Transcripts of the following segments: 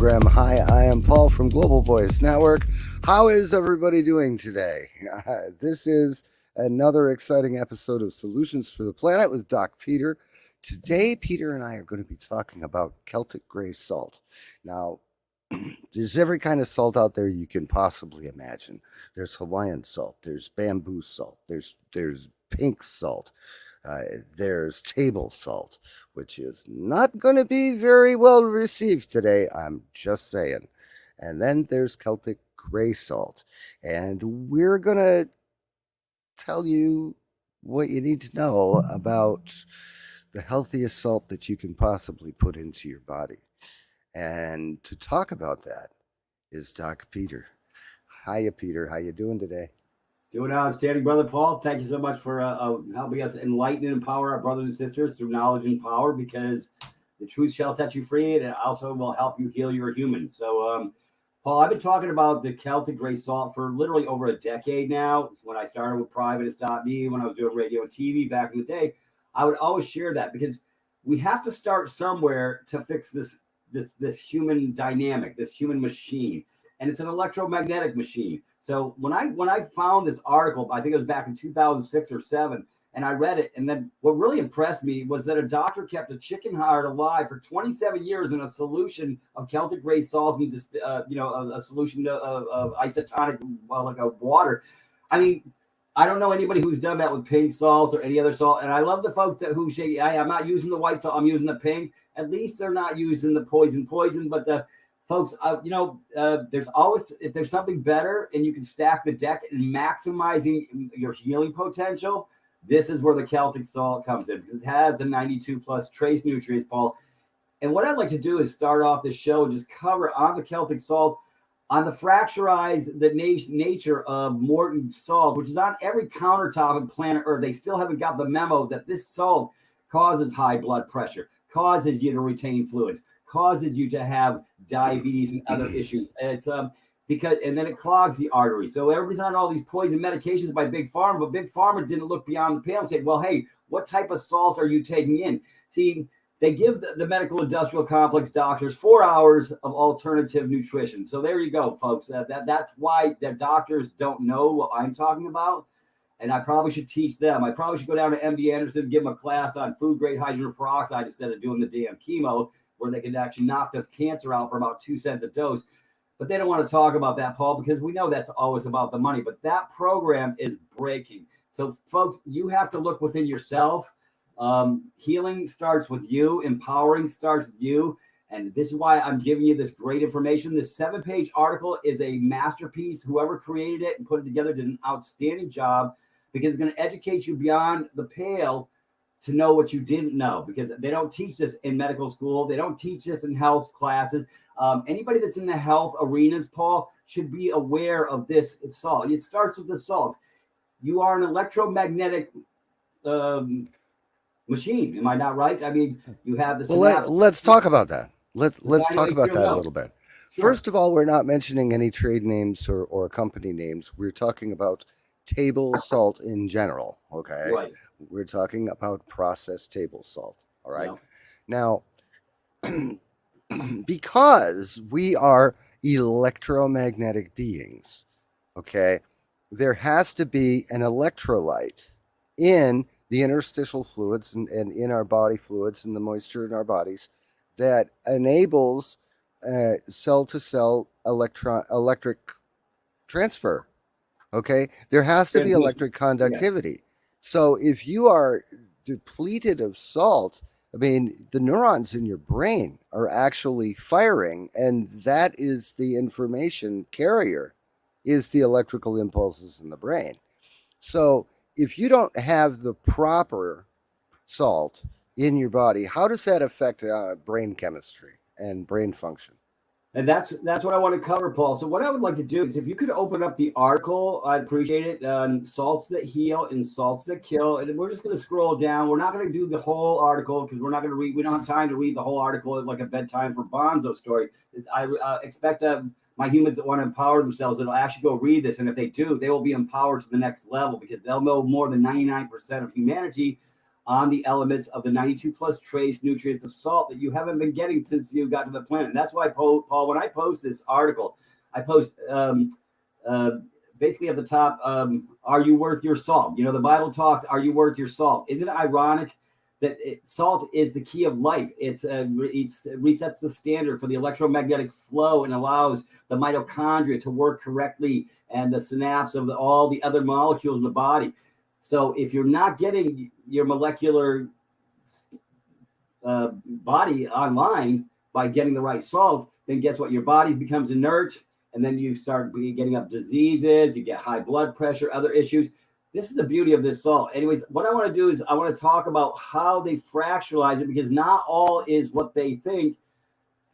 program. Hi, I am Paul from Global Voice Network. How is everybody doing today? This is another exciting episode of Solutions for the Planet with Doc Peter. Today, Peter and I are going to be talking about Celtic gray salt. Now, there's every kind of salt out there you can possibly imagine. There's Hawaiian salt, there's bamboo salt, there's pink salt, there's table salt, which is not going to be very well received today, I'm just saying. And then there's Celtic gray salt. And we're going to tell you what you need to know about the healthiest salt that you can possibly put into your body. And to talk about that is Doc Peter. Hiya, Peter. How you doing today? Doing outstanding, Brother Paul. Thank you so much for helping us enlighten and empower our brothers and sisters through knowledge and power, because the truth shall set you free, and it also will help you heal your human. So, Paul, I've been talking about the Celtic gray salt for literally over a decade now. When I started with Privatist.me, when I was doing radio and TV back in the day, I would always share that, because we have to start somewhere to fix this human dynamic, this human machine. And it's an electromagnetic machine. So when I found this article, I think it was back in 2006 or 7, and I read it, and then what really impressed me was that a doctor kept a chicken heart alive for 27 years in a solution of Celtic gray salt and just a solution of isotonic, like a water. I mean, I don't know anybody who's done that with pink salt or any other salt. And I love the folks who say, I'm not using the white salt, I'm using the pink. At least they're not using the poison. But folks, there's always, if there's something better and you can stack the deck in maximizing your healing potential, this is where the Celtic salt comes in, because it has the 92 plus trace nutrients, Paul. And what I'd like to do is start off this show and just cover on the Celtic salt, on the fracturized nature of Morton salt, which is on every countertop on planet Earth. They still haven't got the memo that this salt causes high blood pressure, causes you to retain fluids, causes you to have diabetes and other issues. And it's and then it clogs the artery. So everybody's on all these poison medications by Big Pharma, but Big Pharma didn't look beyond the pale and say, well, hey, what type of salt are you taking in? See, they give the medical industrial complex doctors 4 hours of alternative nutrition. So there you go, folks. That's why the doctors don't know what I'm talking about. And I probably should teach them. I probably should go down to MD Anderson and give them a class on food-grade hydrogen peroxide instead of doing the damn chemo, where they can actually knock this cancer out for about 2 cents a dose. But they don't want to talk about that, Paul, because we know that's always about the money. But that program is breaking. So, folks, you have to look within yourself. Healing starts with you. Empowering starts with you. And this is why I'm giving you this great information. This 7-page article is a masterpiece. Whoever created it and put it together did an outstanding job, because it's going to educate you beyond the pale to know what you didn't know, because they don't teach this in medical school. They don't teach this in health classes. Anybody that's in the health arenas, Paul, should be aware of this salt. It starts with the salt. You are an electromagnetic machine. Am I not right? I mean, you have the synapse. Well, let's talk about that. Let's talk about that a little bit. Sure. First of all, we're not mentioning any trade names or company names. We're talking about table salt in general, okay? Right. We're talking about processed table salt, all right? Yeah. Now, because we are electromagnetic beings, okay, there has to be an electrolyte in the interstitial fluids and in our body fluids and the moisture in our bodies that enables cell-to-cell electric transfer, okay? There has to be electric conductivity. Yeah. So if you are depleted of salt, I mean, the neurons in your brain are actually firing, and that is the information carrier, is the electrical impulses in the brain. So if you don't have the proper salt in your body, how does that affect brain chemistry and brain function? And that's what I want to cover, Paul. So what I would like to do is, if you could open up the article, I'd appreciate it. Salts that heal and salts that kill. And we're just going to scroll down. We're not going to do the whole article, because we're not going to read. We don't have time to read the whole article like a bedtime for Bonzo story. I expect my humans that want to empower themselves, that'll actually go read this. And if they do, they will be empowered to the next level, because they'll know more than 99% of humanity on the elements of the 92 plus trace nutrients of salt that you haven't been getting since you got to the planet. And that's why, Paul, when I post this article, I post basically at the top, are you worth your salt? The Bible talks, are you worth your salt? Isn't it ironic that salt is the key of life? It resets the standard for the electromagnetic flow and allows the mitochondria to work correctly and the synapse of all the other molecules in the body. So if you're not getting your molecular body online by getting the right salt, then guess what? Your body becomes inert, and then you start getting up diseases, you get high blood pressure, other issues. This is the beauty of this salt. Anyways, what I want to do is I want to talk about how they fractionalize it, because not all is what they think.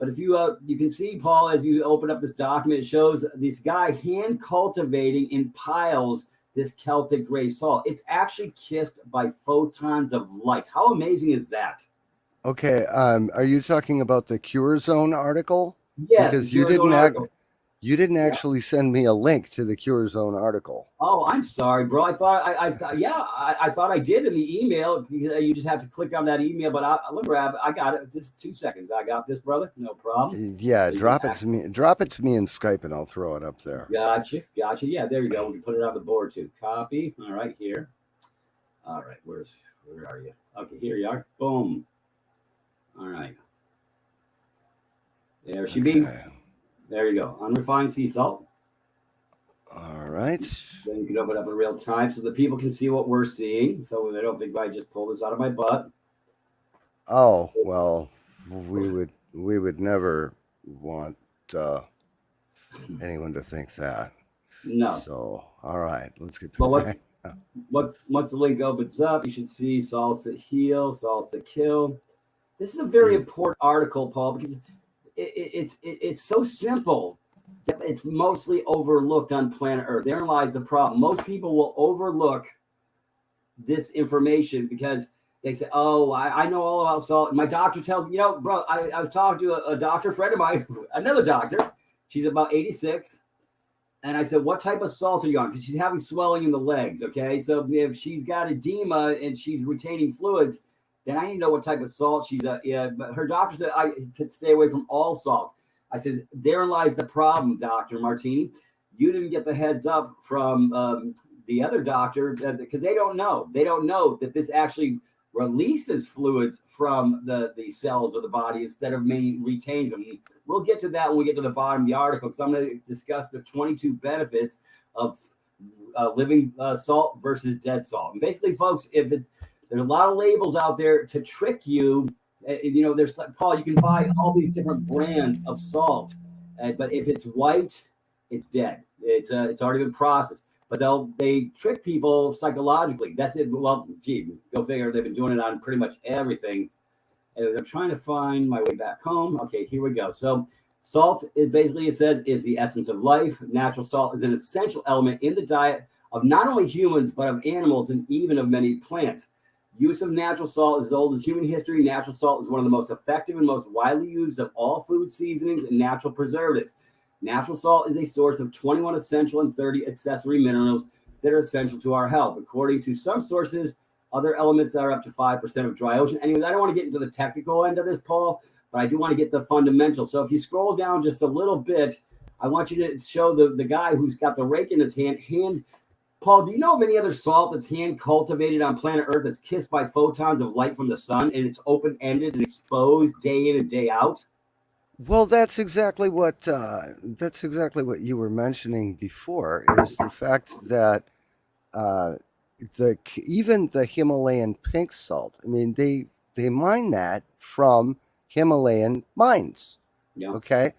But if you can see, Paul, as you open up this document, it shows this guy hand cultivating in piles this Celtic gray salt. It's actually kissed by photons of light. How amazing is that? Okay, are you talking about the Cure Zone article? Yes, Because the Cure Zone article. You didn't actually send me a link to the Cure Zone article. Oh, I'm sorry, bro. I thought I thought I did in the email. You just have to click on that email. But let me grab. I got it. Just 2 seconds. I got this, brother. No problem. Yeah, so drop it to me. Drop it to me in Skype, and I'll throw it up there. Gotcha. Yeah, there you go. We can put it on the board too. Copy. All right, here. All right, where are you? Okay, here you are. Boom. All right. There she be. There you go. Unrefined sea salt. All right. Then you can open it up in real time so the people can see what we're seeing. So they don't think I just pulled this out of my butt. Oh, well, we would never want anyone to think that. No. So, all right, let's get back. Once the link opens up, you should see salts that heal, salts that kill. This is a very important article, Paul, because it's so simple that it's mostly overlooked on planet Earth. Therein lies the problem. Most people will overlook this information because they say, oh, I know all about salt. And my doctor tells me, bro, I was talking to a doctor friend of mine, another doctor. She's about 86. And I said, what type of salt are you on? Because she's having swelling in the legs, okay? So if she's got edema and she's retaining fluids, then I need to know what type of salt she's but her doctor said I could stay away from all salt. I said, therein lies the problem, Dr. Martini. You didn't get the heads up from the other doctor because they don't know. They don't know that this actually releases fluids from the cells of the body instead of retains them. We'll get to that when we get to the bottom of the article, because I'm going to discuss the 22 benefits of living salt versus dead salt. And basically, folks, there's a lot of labels out there to trick you. There's Paul, you can buy all these different brands of salt, but if it's white, it's dead. It's already been processed. But they trick people psychologically. That's it. Well, gee, go figure. They've been doing it on pretty much everything. And I'm trying to find my way back home. Okay, here we go. So salt it says is the essence of life. Natural salt is an essential element in the diet of not only humans, but of animals and even of many plants. Use of natural salt is as old as human history. Natural salt is one of the most effective and most widely used of all food seasonings and natural preservatives. Natural salt is a source of 21 essential and 30 accessory minerals that are essential to our health. According to some sources, other elements are up to 5% of dry ocean. Anyways, I don't want to get into the technical end of this, Paul, but I do want to get the fundamentals. So if you scroll down just a little bit, I want you to show the guy who's got the rake in his hand. Paul, do you know of any other salt that's hand cultivated on planet Earth that's kissed by photons of light from the sun and it's open-ended and exposed day in and day out? Well, that's exactly what you were mentioning before, is the fact that even the Himalayan pink salt. I mean, they mine that from Himalayan mines. Yeah. Okay,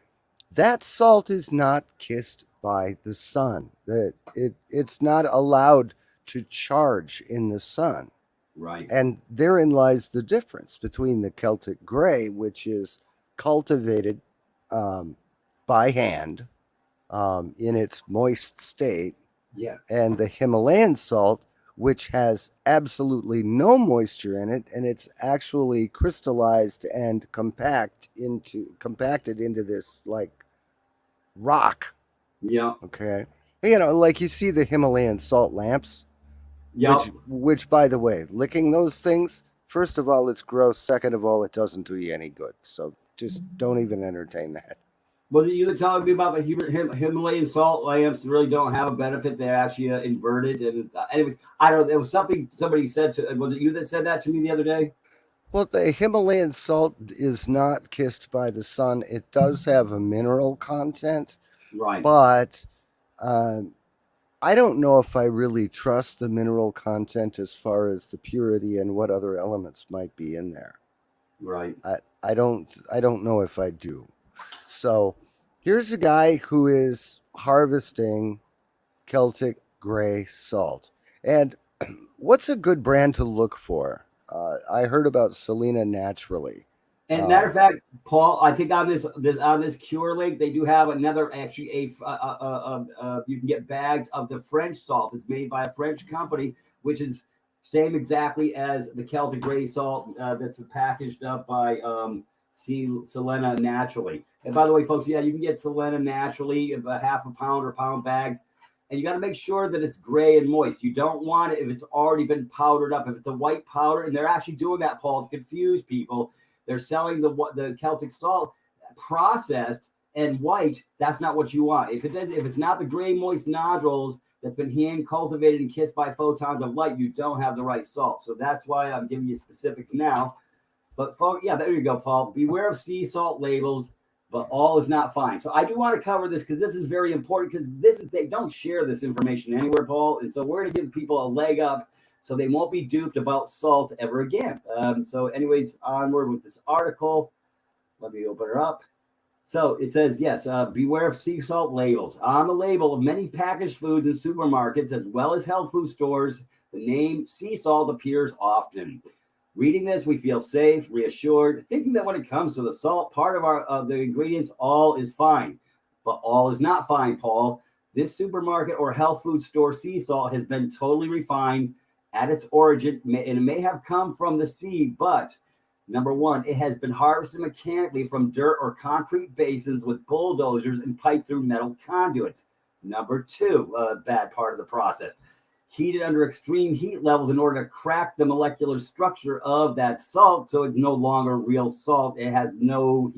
that salt is not kissed by the sun. It's not allowed to charge in the sun. Right. And therein lies the difference between the Celtic gray, which is cultivated by hand in its moist state, and the Himalayan salt, which has absolutely no moisture in it, and it's actually crystallized and compacted into this like rock. Yeah. Okay. Like you see the Himalayan salt lamps. Yeah. Which by the way, licking those things First of all, it's gross. Second of all, it doesn't do you any good. So just don't even entertain that. Was it you that told me about the Himalayan salt lamps really don't have a benefit? They're actually inverted. And anyways, I don't know. It was something somebody said to. Was it you that said that to me the other day? Well, the Himalayan salt is not kissed by the sun. It does have a mineral content, Right. but I don't know if I really trust the mineral content as far as the purity and what other elements might be in there. Right. I don't know if I do. So here's a guy who is harvesting Celtic gray salt. And what's a good brand to look for? I heard about Selena Naturally. And matter of fact, Paul, I think on this Cure link, they do have another actually you can get bags of the French salt. It's made by a French company, which is same exactly as the Celtic gray salt that's packaged up by Selena Naturally. And by the way, folks, yeah, you can get Selena Naturally about half a pound or pound bags. And you got to make sure that it's gray and moist. You don't want it if it's already been powdered up. If it's a white powder, and they're actually doing that, Paul, to confuse people. They're selling the Celtic salt processed and white. That's not what you want. If it's not the gray moist nodules that's been hand cultivated and kissed by photons of light, you don't have the right salt. So that's why I'm giving you specifics now. But folks, yeah, there you go, Paul. Beware of sea salt labels, but all is not fine. So I do want to cover this because this is very important, because they don't share this information anywhere, Paul. And so we're going to give people a leg up so they won't be duped about salt ever again. So anyways, onward with this article. Let me open her up. So it says, yes, beware of sea salt labels. On the label of many packaged foods in supermarkets, as well as health food stores, the name sea salt appears often. Reading this, we feel safe, reassured, thinking that when it comes to the salt part of the ingredients, all is fine. But all is not fine, Paul. This supermarket or health food store sea salt has been totally refined at its origin, and it may have come from the sea, but number one, it has been harvested mechanically from dirt or concrete basins with bulldozers and piped through metal conduits. Number two, bad part of the process, heated under extreme heat levels in order to crack the molecular structure of that salt, so it's no longer real salt. It has no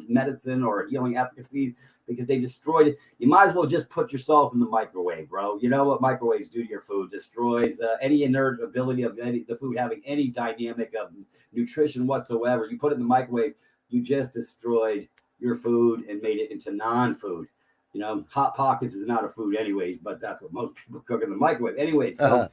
medicine or healing efficacies because they destroyed it. You might as well just put your salt in the microwave, bro. You know what microwaves do to your food? Destroys any inert ability of the food having any dynamic of nutrition whatsoever. You put it in the microwave, you just destroyed your food and made it into non-food. You know, Hot Pockets is not a food anyways, but that's what most people cook in the microwave. Anyways, so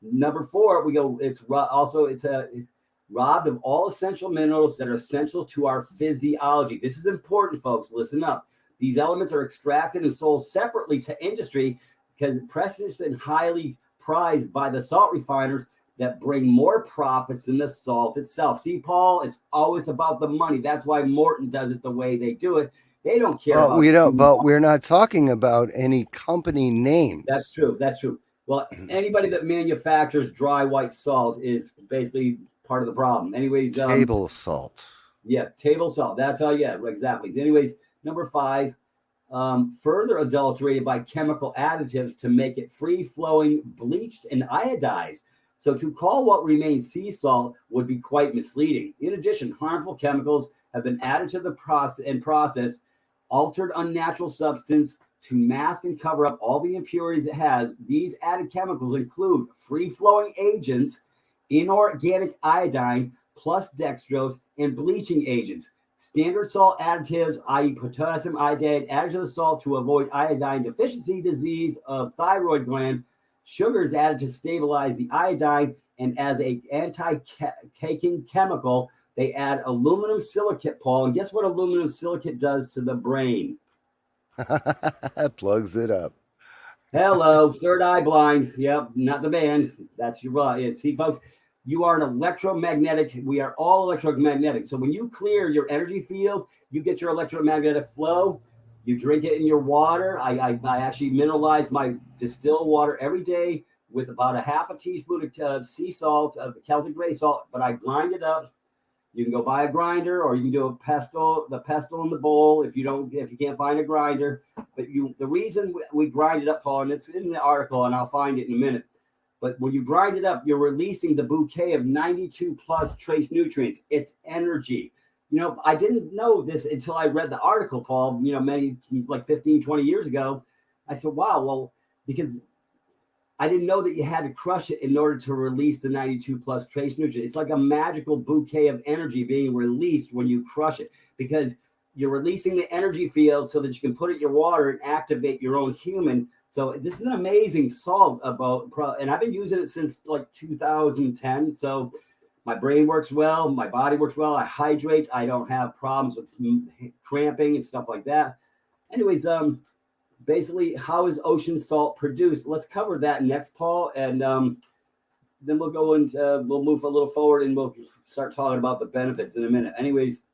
number four, we go, it's robbed of all essential minerals that are essential to our physiology. This is important, folks. Listen up. These elements are extracted and sold separately to industry because precious and highly prized by the salt refiners that bring more profits than the salt itself. See, Paul, it's always about the money. That's why Morton does it the way they do it. They don't care about we don't, but we're not talking about any company names. That's true. That's true. Well, anybody that manufactures dry white salt is basically part of the problem. Anyways, table salt. Yeah, table salt. That's how. Yeah, exactly. Anyways, number five, further adulterated by chemical additives to make it free-flowing, bleached, and iodized. So to call what remains sea salt would be quite misleading. In addition, harmful chemicals have been added to the process, altered unnatural substance to mask and cover up all the impurities it has. These added chemicals include free-flowing agents, inorganic iodine, plus dextrose, and bleaching agents. Standard salt additives, i.e. potassium iodide, added to the salt to avoid iodine deficiency disease of thyroid gland. Sugars added to stabilize the iodine, and as an anti-caking chemical, they add aluminum silicate, Paul. And guess what aluminum silicate does to the brain? Plugs it up. Hello, third eye blind. Yep, not the band. That's your right. See, folks, you are an electromagnetic. We are all electromagnetic. So when you clear your energy field, you get your electromagnetic flow. You drink it in your water. I actually mineralize my distilled water every day with about a half a teaspoon of sea salt, of the Celtic gray salt, but I grind it up. You can go buy a grinder, or you can do the pestle in the bowl if you can't find a grinder. But the reason we grind it up, Paul, and it's in the article, and I'll find it in a minute. But when you grind it up, you're releasing the bouquet of 92 plus trace nutrients. It's energy. I didn't know this until I read the article, Paul, many, like 15, 20 years ago. I said, wow, well, because I didn't know that you had to crush it in order to release the 92 plus trace nutrients. It's like a magical bouquet of energy being released when you crush it, because you're releasing the energy field so that you can put it in your water and activate your own human. So this is an amazing salt and I've been using it since like 2010. So my brain works well, my body works well. I hydrate. I don't have problems with cramping and stuff like that. Anyways, basically, how is ocean salt produced? Let's cover that next, Paul, and then we'll go into we'll move a little forward and we'll start talking about the benefits in a minute. Anyways,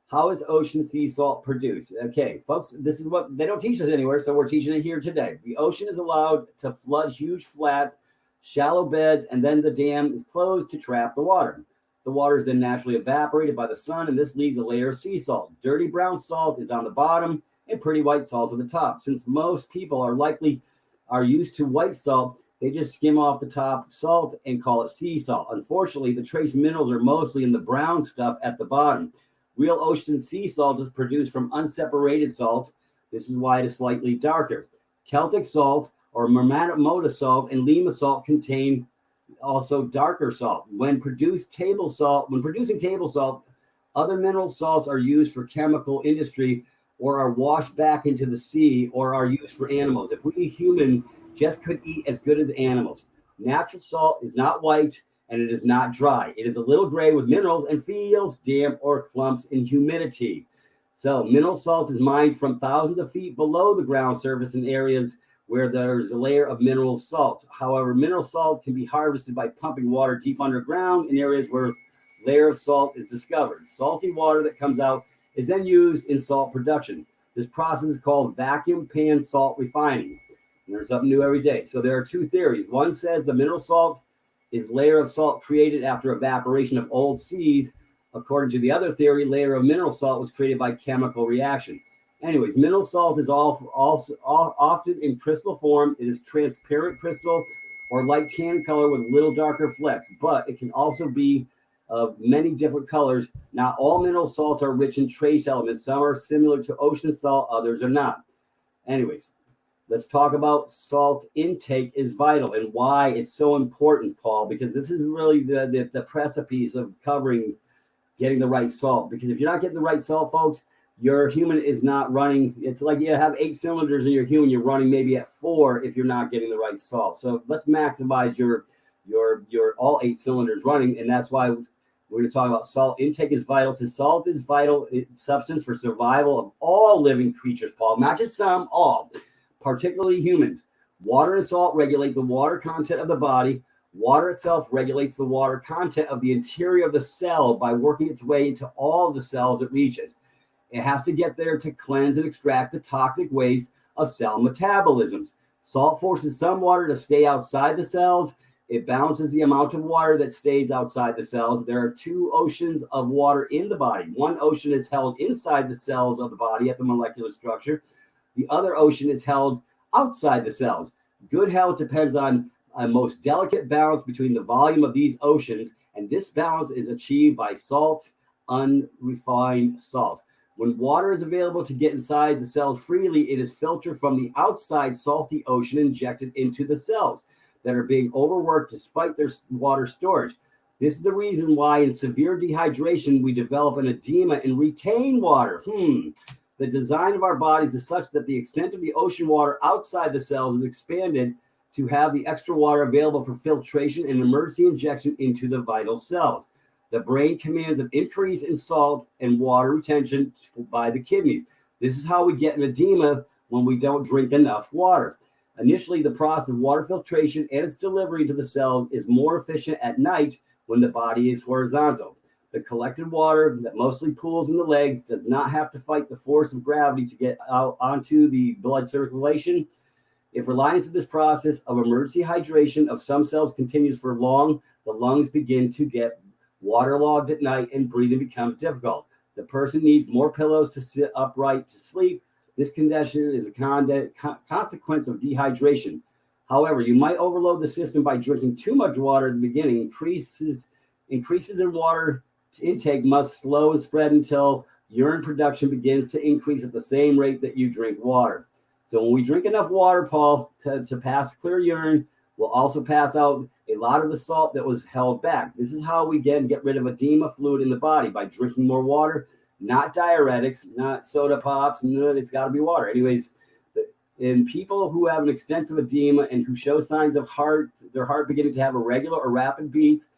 how is ocean sea salt produced? Okay, folks, this is what they don't teach us anywhere, so we're teaching it here today. The ocean is allowed to flood huge flats, shallow beds, and then the dam is closed to trap the water. The water is then naturally evaporated by the sun, and this leaves a layer of sea salt. Dirty brown salt is on the bottom and pretty white salt at the top. Since most people are used to white salt, they just skim off the top salt and call it sea salt. Unfortunately, the trace minerals are mostly in the brown stuff at the bottom. Real ocean sea salt is produced from unseparated salt. This is why it is slightly darker. Celtic salt or Marmota salt and Lima salt contain also darker salt. When producing table salt, other mineral salts are used for chemical industry or are washed back into the sea or are used for animals. If we human just could eat as good as animals. Natural salt is not white and it is not dry. It is a little gray with minerals and feels damp or clumps in humidity. So mineral salt is mined from thousands of feet below the ground surface in areas where there's a layer of mineral salt. However, mineral salt can be harvested by pumping water deep underground in areas where layer of salt is discovered. Salty water that comes out is then used in salt production. This process is called vacuum pan salt refining. And there's something new every day. So there are two theories. One says the mineral salt is layer of salt created after evaporation of old seas. According to the other theory, layer of mineral salt was created by chemical reaction. Anyways, mineral salt is also often in crystal form. It is transparent crystal or light tan color with little darker flecks, but it can also be of many different colors. Not all mineral salts are rich in trace elements. Some are similar to ocean salt, others are not. Anyways, let's talk about salt intake is vital and why it's so important, Paul, because this is really the precipice of covering getting the right salt. Because if you're not getting the right salt, folks, your human is not running. It's like you have 8 cylinders in your human, you're running maybe at 4 if you're not getting the right salt. So let's maximize your all 8 cylinders running, and that's why we're going to talk about salt intake is vital. So salt is vital substance for survival of all living creatures, Paul, not just some, all, particularly humans. Water and salt regulate the water content of the body. Water itself regulates the water content of the interior of the cell by working its way into all the cells it reaches. It has to get there to cleanse and extract the toxic waste of cell metabolisms. Salt forces some water to stay outside the cells. It balances the amount of water that stays outside the cells. There are 2 oceans of water in the body. One ocean is held inside the cells of the body at the molecular structure. The other ocean is held outside the cells. Good health depends on a most delicate balance between the volume of these oceans, and this balance is achieved by salt, unrefined salt. When water is available to get inside the cells freely, it is filtered from the outside salty ocean and injected into the cells that are being overworked despite their water storage. This is the reason why in severe dehydration, we develop an edema and retain water. The design of our bodies is such that the extent of the ocean water outside the cells is expanded to have the extra water available for filtration and emergency injection into the vital cells. The brain commands an increase in salt and water retention by the kidneys. This is how we get an edema when we don't drink enough water. Initially, the process of water filtration and its delivery to the cells is more efficient at night when the body is horizontal. The collected water that mostly pools in the legs does not have to fight the force of gravity to get out onto the blood circulation. If reliance on this process of emergency hydration of some cells continues for long, the lungs begin to get waterlogged at night and breathing becomes difficult. The person needs more pillows to sit upright to sleep. This condition is a consequence of dehydration. However, you might overload the system by drinking too much water at the beginning. Increases in water intake must slow and spread until urine production begins to increase at the same rate that you drink water. So when we drink enough water, Paul, to pass clear urine, we'll also pass out a lot of the salt that was held back. This is how we get rid of edema fluid in the body, by drinking more water, not diuretics, not soda pops. No, it's got to be water. Anyways, in people who have an extensive edema and who show signs of their heart beginning to have irregular or rapid beats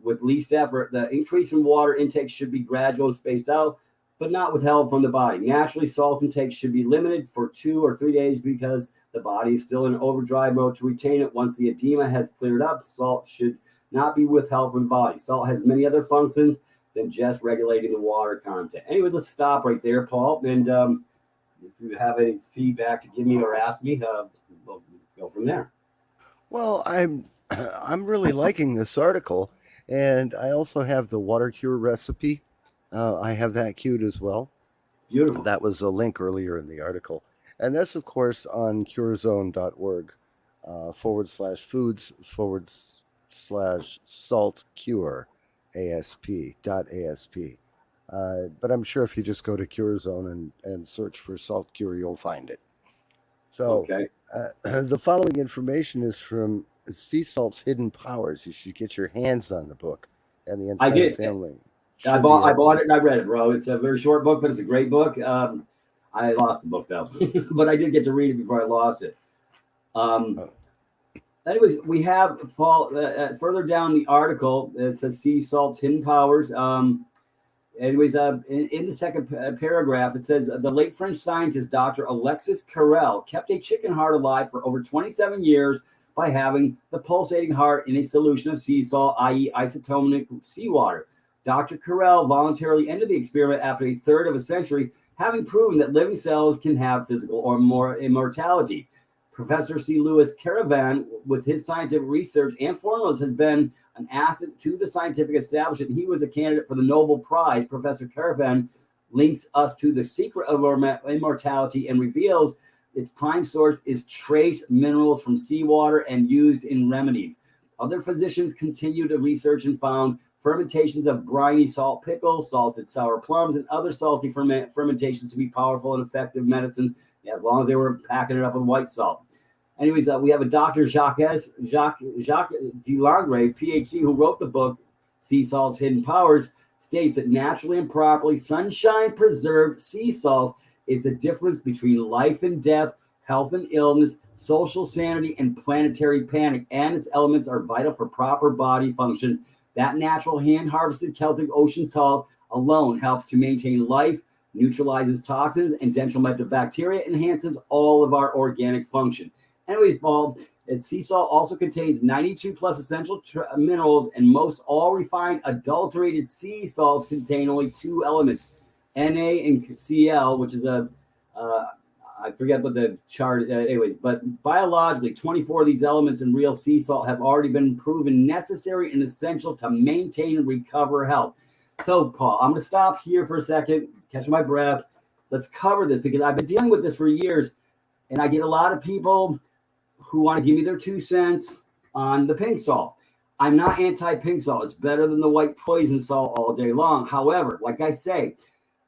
with least effort, the increase in water intake should be gradual and spaced out, but not withheld from the body. Naturally, salt intake should be limited for 2 or 3 days because the body is still in overdrive mode to retain it. Once the edema has cleared up, salt should not be withheld from the body. Salt has many other functions than just regulating the water content. Anyways, let's stop right there, Paul. And if you have any feedback to give me or ask me, we'll go from there. Well, I'm really liking this article, and I also have the water cure recipe. I have that queued as well. Beautiful. That was a link earlier in the article. And that's, of course, on curezone.org /foods/salt cure asp.asp. But I'm sure if you just go to CureZone and search for salt cure, you'll find it. So Okay. the following information is from Sea Salt's Hidden Powers. You should get your hands on the book, and the I entire did. family. I bought it and I read it, bro. It's a very short book, but it's a great book. I lost the book though, but I did get to read it before I lost it. Anyways, we have Paul further down the article. It says Sea Salt's Hidden Powers. Anyways, in the second paragraph, it says the late French scientist Dr. Alexis Carrel kept a chicken heart alive for over 27 years by having the pulsating heart in a solution of sea salt, i.e., isotonic seawater. Dr. Carrel voluntarily ended the experiment after a third of a century, having proven that living cells can have physical or more immortality. Professor C. Lewis Caravan, with his scientific research and formulas, has been an asset to the scientific establishment. He was a candidate for the Nobel Prize. Professor Caravan links us to the secret of immortality and reveals its prime source is trace minerals from seawater and used in remedies. Other physicians continued to research and found fermentations of briny salt pickles, salted sour plums, and other salty fermentations to be powerful and effective medicines, as long as they were packing it up with white salt. Anyways, we have a Dr. Jacques Delangre, PhD, who wrote the book Sea Salt's Hidden Powers, states that naturally and properly sunshine-preserved sea salt is the difference between life and death, health and illness, social sanity, and planetary panic, and its elements are vital for proper body functions. That natural hand-harvested Celtic Ocean salt alone helps to maintain life, neutralizes toxins and detrimental bacteria, enhances all of our organic function. Anyways, Paul, sea salt also contains 92 plus essential minerals, and most all refined adulterated sea salts contain only 2 elements, Na and Cl, which is I forget what the chart, anyways, but biologically, 24 of these elements in real sea salt have already been proven necessary and essential to maintain and recover health. So, Paul, I'm going to stop here for a second, catch my breath. Let's cover this because I've been dealing with this for years, and I get a lot of people who want to give me their 2 cents on the pink salt. I'm not anti-pink salt. It's better than the white poison salt all day long. However, like I say,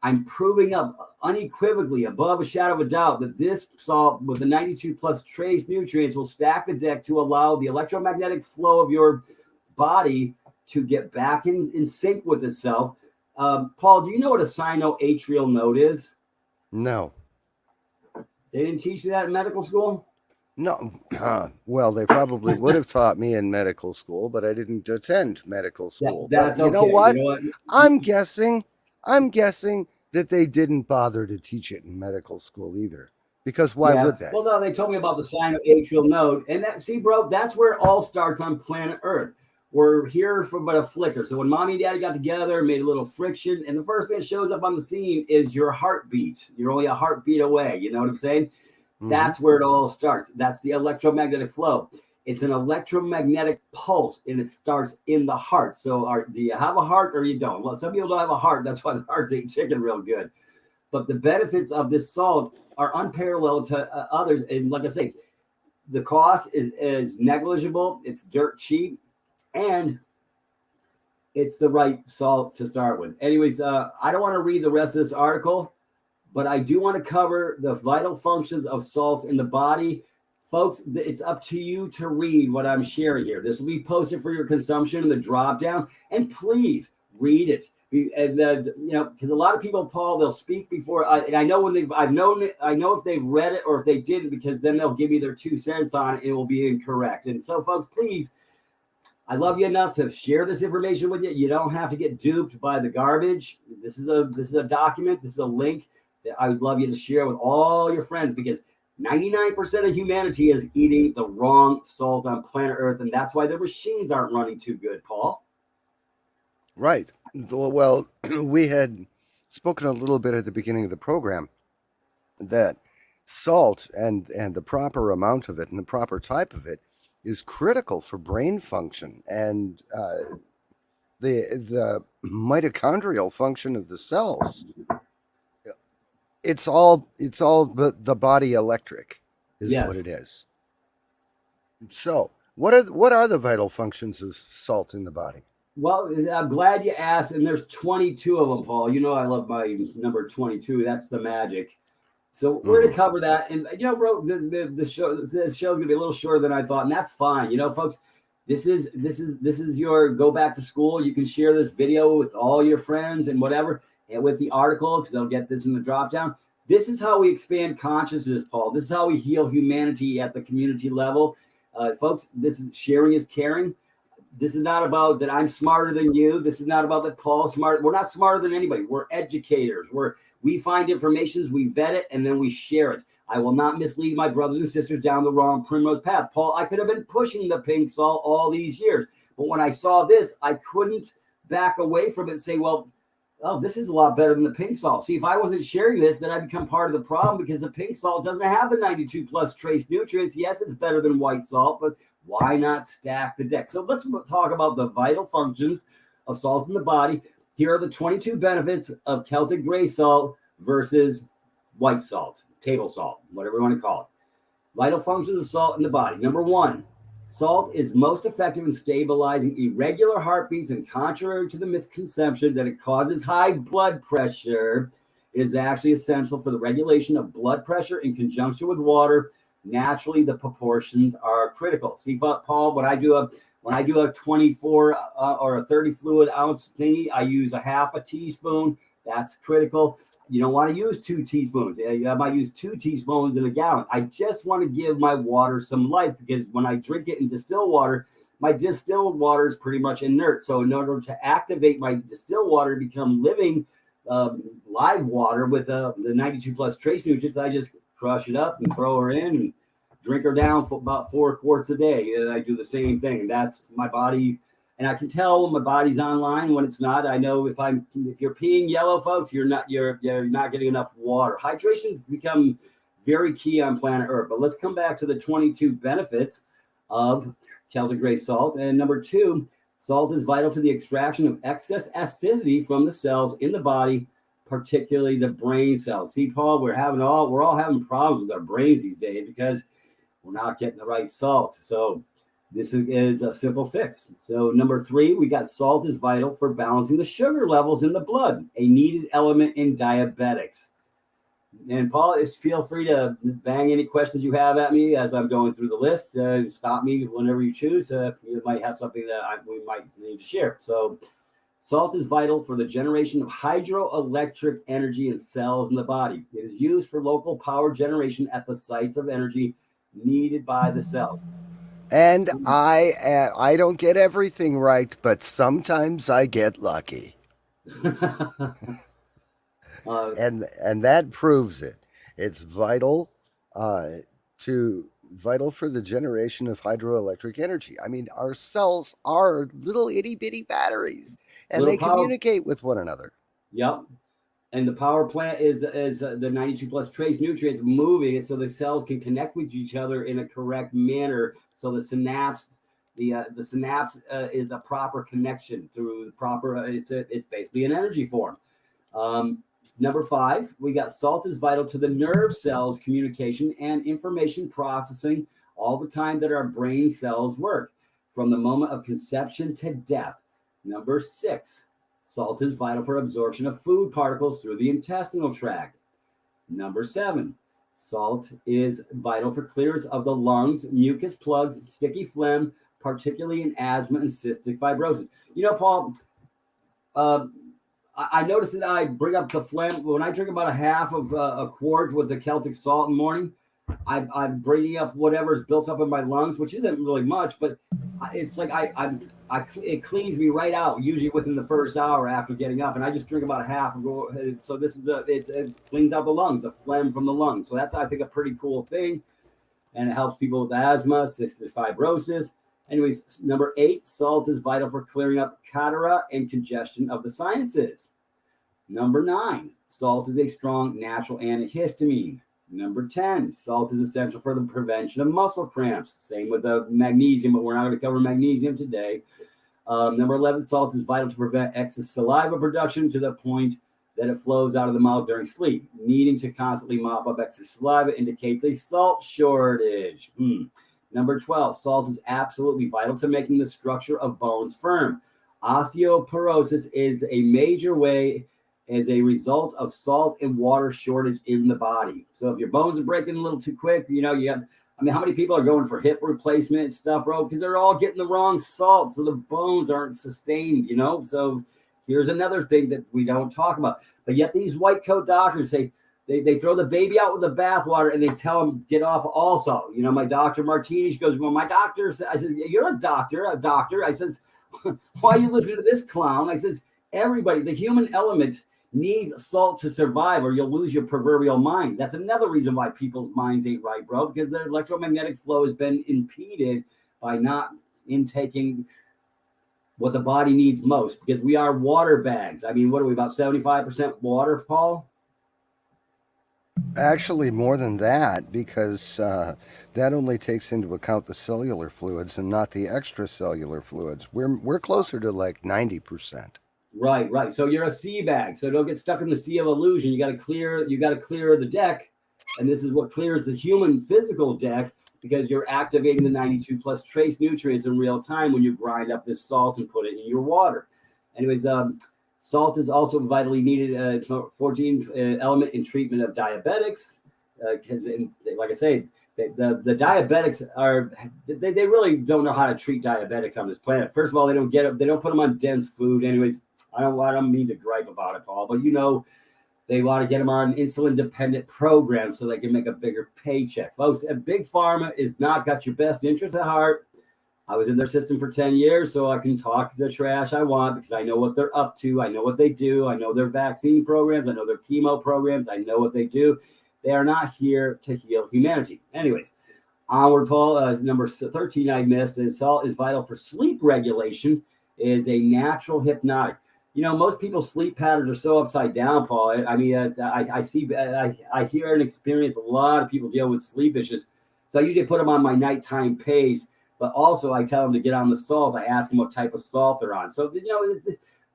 I'm proving up unequivocally, above a shadow of a doubt, that this salt with the 92 plus trace nutrients will stack the deck to allow the electromagnetic flow of your body to get back in sync with itself. Paul, do you know what a sinoatrial node is? No. They didn't teach you that in medical school? No. Well, they probably would have taught me in medical school, but I didn't attend medical school. That's but you okay. know what? You know what? I'm guessing that they didn't bother to teach it in medical school either. Because why would they? Well, no, they told me about the sinoatrial node. And that, see, bro, that's where it all starts on planet Earth. We're here for but a flicker. So when mommy and daddy got together, made a little friction, and the first thing that shows up on the scene is your heartbeat. You're only a heartbeat away. You know what I'm saying? Mm-hmm. That's where it all starts. That's the electromagnetic flow. It's an electromagnetic pulse, and it starts in the heart. So do you have a heart or you don't? Well, some people don't have a heart. That's why the hearts ain't ticking real good. But the benefits of this salt are unparalleled to others. And like I say, The cost is negligible. It's dirt cheap, and it's the right salt to start with. Anyways, I don't want to read the rest of this article, but I do want to cover the vital functions of salt in the body. Folks, it's up to you to read what I'm sharing here. This will be posted for your consumption in the drop down, and please read it. And because a lot of people, Paul, they'll speak before. And I know I know if they've read it or if they didn't, because then they'll give me their 2 cents on it. It will be incorrect. And so, folks, please, I love you enough to share this information with you. You don't have to get duped by the garbage. This is a document. This is a link that I would love you to share with all your friends, because 99% of humanity is eating the wrong salt on planet Earth, and that's why their machines aren't running too good, Paul. Right. Well, we had spoken a little bit at the beginning of the program that salt and the proper amount of it and the proper type of it is critical for brain function and the mitochondrial function of the cells. It's all the body electric is Yes. what it is. So, what are the vital functions of salt in the body? Well, I'm glad you asked, and there's 22 of them, Paul. You know I love my number 22. That's the magic. So we're going to cover that, and bro, this show's going to be a little shorter than I thought, and that's fine. Folks, this is your go back to school. You can share this video with all your friends and whatever, and with the article, because they'll get this in the drop down. This is how we expand consciousness, Paul. This is how we heal humanity at the community level, folks. This is sharing is caring. This is not about that I'm smarter than you. This is not about that Paul's smart. We're not smarter than anybody. We're educators. We find information, we vet it, and then we share it. I will not mislead my brothers and sisters down the wrong primrose path. Paul, I could have been pushing the pink salt all these years, but when I saw this, I couldn't back away from it and say, well, oh, this is a lot better than the pink salt. See, if I wasn't sharing this, then I'd become part of the problem, because the pink salt doesn't have the 92 plus trace nutrients. Yes, it's better than white salt, but why not stack the deck? So let's talk about the vital functions of salt in the body. Here are the 22 benefits of Celtic gray salt versus white salt, table salt, whatever you want to call it. Vital functions of salt in the body. Number 1, salt is most effective in stabilizing irregular heartbeats, and contrary to the misconception that it causes high blood pressure, it is actually essential for the regulation of blood pressure in conjunction with water. Naturally, the proportions are critical. See, Paul, when I do a 24 or a 30 fluid ounce thingy, I use a half a teaspoon. That's critical. You don't want to use 2 teaspoons. I might use 2 teaspoons in a gallon. I just want to give my water some life, because when I drink it in distilled water, my distilled water is pretty much inert. So in order to activate my distilled water to become living live water with the 92 plus trace nutrients, I just crush it up and throw her in and drink her down for about 4 quarts a day. And I do the same thing. And that's my body. And I can tell when my body's online, when it's not. I know if you're peeing yellow, folks, you're not getting enough water. Hydration's become very key on planet Earth. But let's come back to the 22 benefits of Celtic gray salt. And number 2, salt is vital to the extraction of excess acidity from the cells in the body, particularly the brain cells. See, Paul, we're all having problems with our brains these days because we're not getting the right salt. So this is a simple fix. So number 3, we got salt is vital for balancing the sugar levels in the blood, a needed element in diabetics. And Paul, feel free to bang any questions you have at me as I'm going through the list. Stop me whenever you choose. You might have something that we might need to share. So salt is vital for the generation of hydroelectric energy in cells in the body. It is used for local power generation at the sites of energy needed by the cells. And I don't get everything right, but sometimes I get lucky. And that proves it. It's vital for the generation of hydroelectric energy. I mean, our cells are little itty bitty batteries, and they communicate with one another. Yep. And the power plant is the 92 plus trace nutrients moving it so the cells can connect with each other in a correct manner. So the synapse is a proper connection through the proper. It's basically an energy form. Number 5, we got salt is vital to the nerve cells communication and information processing, all the time that our brain cells work, from the moment of conception to death. Number 6, salt is vital for absorption of food particles through the intestinal tract. Number 7, salt is vital for clearance of the lungs, mucus plugs, sticky phlegm, particularly in asthma and cystic fibrosis. You know, Paul, I noticed that I bring up the phlegm when I drink about a half of a quart with the Celtic salt in the morning. I'm bringing up whatever is built up in my lungs, which isn't really much, but it's like it cleans me right out, usually within the first hour after getting up, and I just drink about a half and go. So this is it cleans out the lungs, the phlegm from the lungs. So that's, I think, a pretty cool thing, and it helps people with asthma, cystic fibrosis. Anyways, number 8, salt is vital for clearing up cholera and congestion of the sinuses. Number 9, salt is a strong natural antihistamine. Number 10, salt is essential for the prevention of muscle cramps. Same with the magnesium, but we're not going to cover magnesium today. Number 11, salt is vital to prevent excess saliva production to the point that it flows out of the mouth during sleep. Needing to constantly mop up excess saliva indicates a salt shortage. Number 12, salt is absolutely vital to making the structure of bones firm. Osteoporosis is a major way as a result of salt and water shortage in the body. So if your bones are breaking a little too quick, you have, how many people are going for hip replacement and stuff, bro? Because they're all getting the wrong salt, so the bones aren't sustained, So here's another thing that we don't talk about. But yet these white coat doctors say, they throw the baby out with the bathwater and they tell them get off all salt. My doctor Martini, she goes, well, my doctor, I said, you're a doctor. I says, why are you listening to this clown? I says, everybody, the human element needs salt to survive or you'll lose your proverbial mind. That's another reason why people's minds ain't right, bro, because their electromagnetic flow has been impeded by not intaking what the body needs most, because we are water bags. What are we, about 75% water, Paul? Actually, more than that, because that only takes into account the cellular fluids and not the extracellular fluids. We're closer to like 90%. Right. So you're a sea bag. So don't get stuck in the sea of illusion. You got to clear the deck, and this is what clears the human physical deck, because you're activating the 92 plus trace nutrients in real time when you grind up this salt and put it in your water. Anyways, salt is also vitally needed, 14 element in treatment of diabetics. Because, like I say, the diabetics they really don't know how to treat diabetics on this planet. First of all, they don't put them on dense food. Anyways, I don't mean to gripe about it, Paul, but they want to get them on insulin dependent programs so they can make a bigger paycheck. Folks, a big pharma is not got your best interest at heart. I was in their system for 10 years, so I can talk the trash I want because I know what they're up to. I know what they do. I know their vaccine programs. I know their chemo programs. I know what they do. They are not here to heal humanity. Anyways, onward, Paul. Number 13 I missed is salt is vital for sleep regulation. It is a natural hypnotic. Most people's sleep patterns are so upside down, Paul. I hear and experience a lot of people deal with sleep issues. So I usually put them on my nighttime pace, but also I tell them to get on the salt. I ask them what type of salt they're on. So,